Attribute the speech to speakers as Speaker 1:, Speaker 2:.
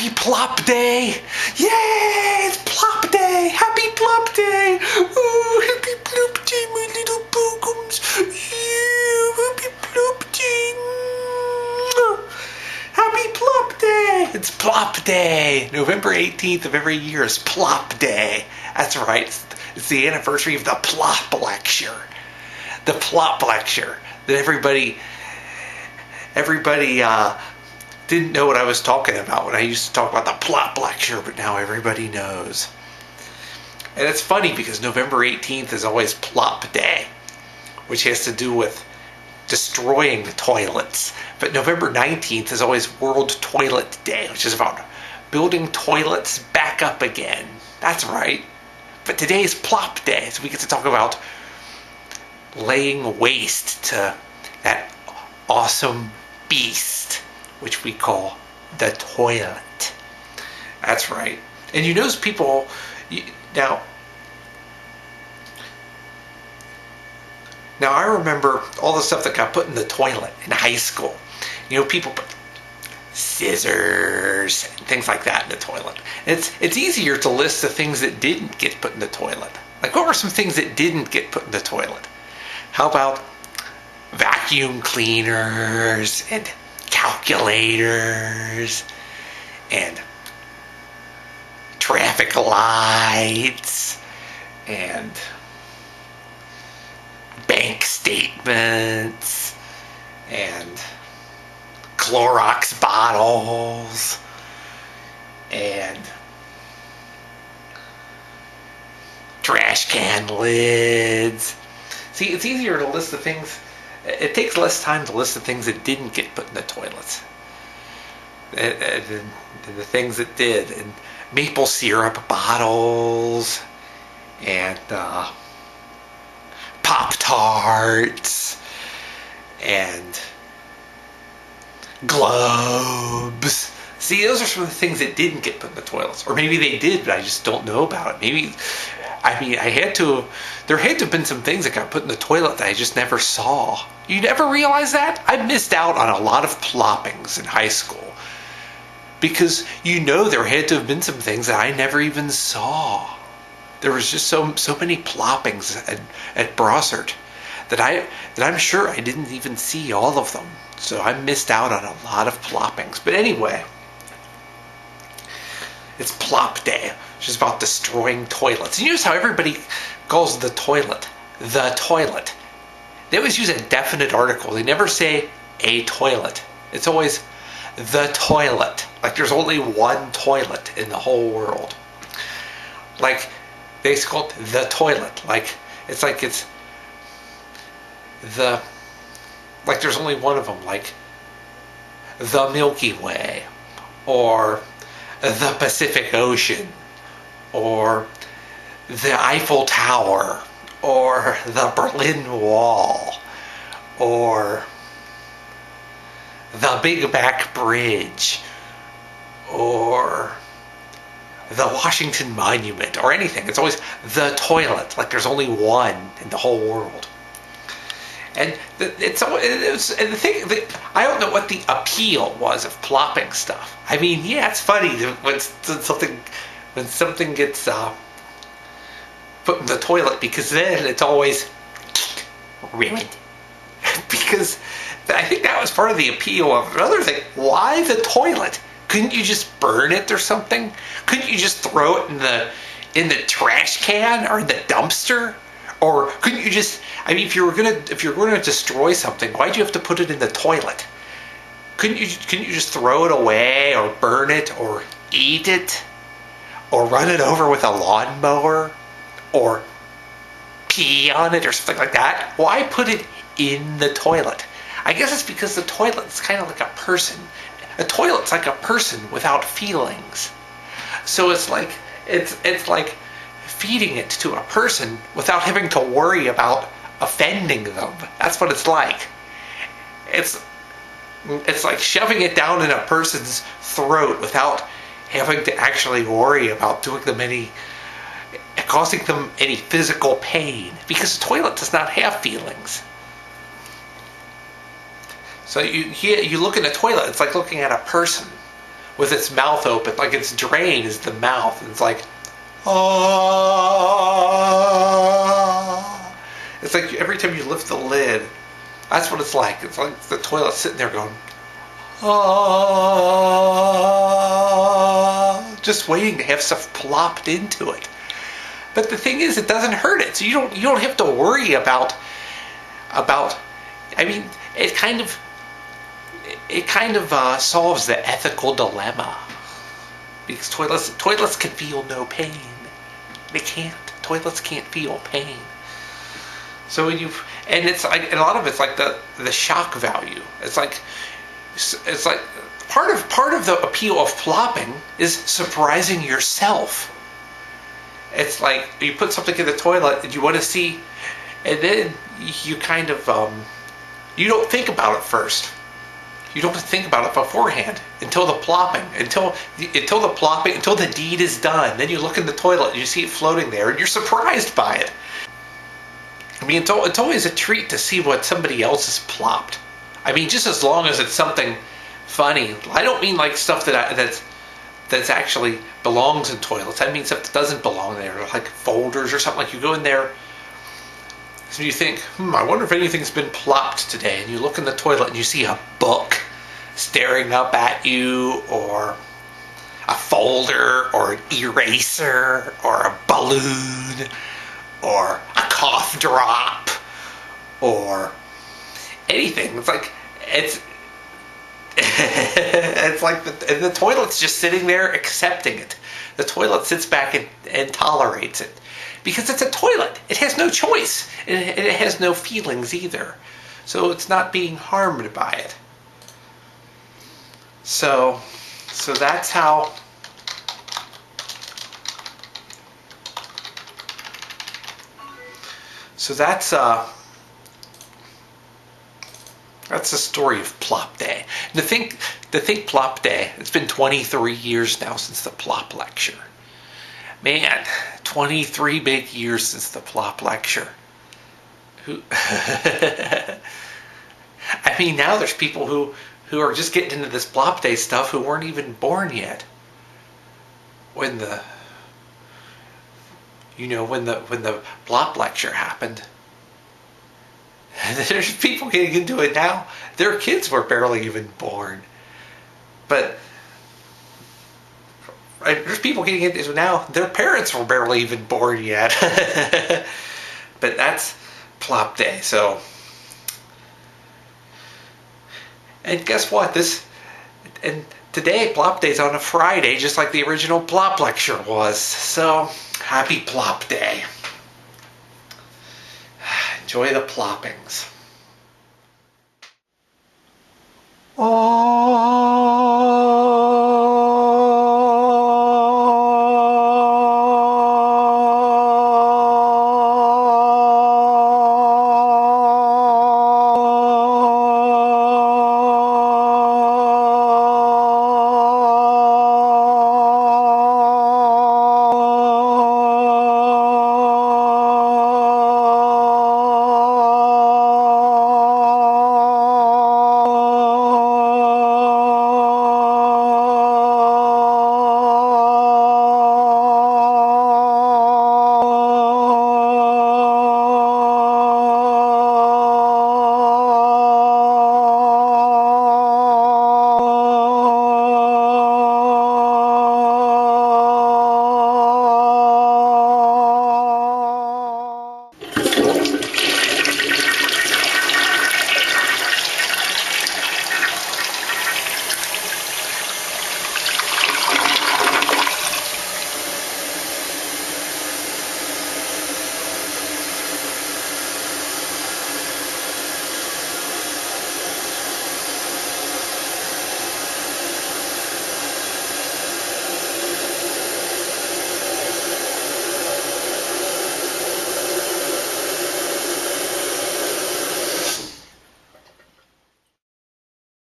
Speaker 1: Happy Plop Day! Yay! It's Plop Day! Happy Plop Day! Oh, happy Plop Day, my little bogums! Yeah, happy Plop Day! Happy Plop Day! It's Plop Day! November 18th of every year is Plop Day. That's right. It's the anniversary of the Plop Lecture. The Plop Lecture that everybody didn't know what I was talking about when I used to talk about the Plop Lecture, but now everybody knows. And it's funny because November 18th is always Plop Day, which has to do with destroying the toilets. But November 19th is always World Toilet Day, which is about building toilets back up again. That's right. But today is Plop Day, so we get to talk about laying waste to that awesome beast, which we call the toilet. That's right. And you notice people now I remember all the stuff that got put in the toilet in high school. You know, people put scissors and things like that in the toilet. It's easier to list the things that didn't get put in the toilet. Like, what were some things that didn't get put in the toilet? How about vacuum cleaners and calculators and traffic lights and bank statements and Clorox bottles and trash can lids. See, it's easier to list the things. It takes less time to list the things that didn't get put in the toilets than the things that did. And maple syrup bottles and Pop-Tarts and globes. See, those are some of the things that didn't get put in the toilets. Or maybe they did, but I just don't know about it. Maybe, there had to have been some things that got put in the toilet that I just never saw. You never realize that? I missed out on a lot of ploppings in high school. Because there had to have been some things that I never even saw. There was just so many ploppings at Brossart that I'm sure I didn't even see all of them. So I missed out on a lot of ploppings. But anyway, it's Plop Day, which is about destroying toilets. And you notice how everybody calls the toilet the toilet. They always use a definite article. They never say a toilet. It's always the toilet. Like there's only one toilet in the whole world. Like they call it the toilet. Like it's there's only one of them. Like the Milky Way, or the Pacific Ocean, or the Eiffel Tower, or the Berlin Wall, or the Big Back Bridge, or the Washington Monument, or anything. It's always the toilet, like there's only one in the whole world. And I don't know what the appeal was of plopping stuff. I mean, yeah, it's funny when something gets put in the toilet, because then it's always ruined. Because I think that was part of the appeal of another thing. Why the toilet? Couldn't you just burn it or something? Couldn't you just throw it in the trash can or in the dumpster? Or couldn't you just? I mean, if you're going to destroy something, why'd you have to put it in the toilet? Couldn't you just throw it away, or burn it, or eat it, or run it over with a lawnmower, or pee on it, or something like that? Why put it in the toilet? I guess it's because the toilet's kind of like a person. A toilet's like a person without feelings. So it's like feeding it to a person without having to worry about offending them. That's what it's like. It's like shoving it down in a person's throat without having to actually worry about causing them any physical pain, because the toilet does not have feelings. So you look in a toilet, it's like looking at a person with its mouth open, like its drain is the mouth. And it's like, oh. It's like every time you lift the lid, that's what it's like. It's like the toilet sitting there going, oh, just waiting to have stuff plopped into it. But the thing is, it doesn't hurt it, so you don't have to worry about. I mean, it kind of solves the ethical dilemma, because toilets can feel no pain. They can't. Toilets can't feel pain. So when it's like, and a lot of it's like the shock value. It's like part of the appeal of plopping is surprising yourself. It's like you put something in the toilet and you want to see, and then you kind of you don't think about it first. You don't think about it beforehand until the plopping, until the deed is done. Then you look in the toilet and you see it floating there, and you're surprised by it. I mean, it's always a treat to see what somebody else has plopped. I mean, just as long as it's something funny. I don't mean like stuff that's actually belongs in toilets. I mean stuff that doesn't belong there, like folders or something. Like you go in there, so you think, I wonder if anything's been plopped today. And you look in the toilet and you see a book staring up at you, or a folder, or an eraser, or a balloon, or a cough drop, or anything. It's like it's like the toilet's just sitting there accepting it. The toilet sits back and tolerates it. Because it's a toilet. It has no choice. It has no feelings either. So it's not being harmed by it. So that's how... So that's the story of Plop Day. And to think Plop Day, it's been 23 years now since the Plop Lecture. Man, 23 big years since the Plop Lecture. I mean, now there's people who are just getting into this Plop Day stuff who weren't even born yet when the Plop Lecture happened. There's people getting into it now. Their kids were barely even born. But there's people getting into it now. Their parents were barely even born yet. But that's Plop Day. So, and guess what? Today Plop Day's on a Friday, just like the original Plop Lecture was. So, happy Plop Day. Enjoy the ploppings. Oh.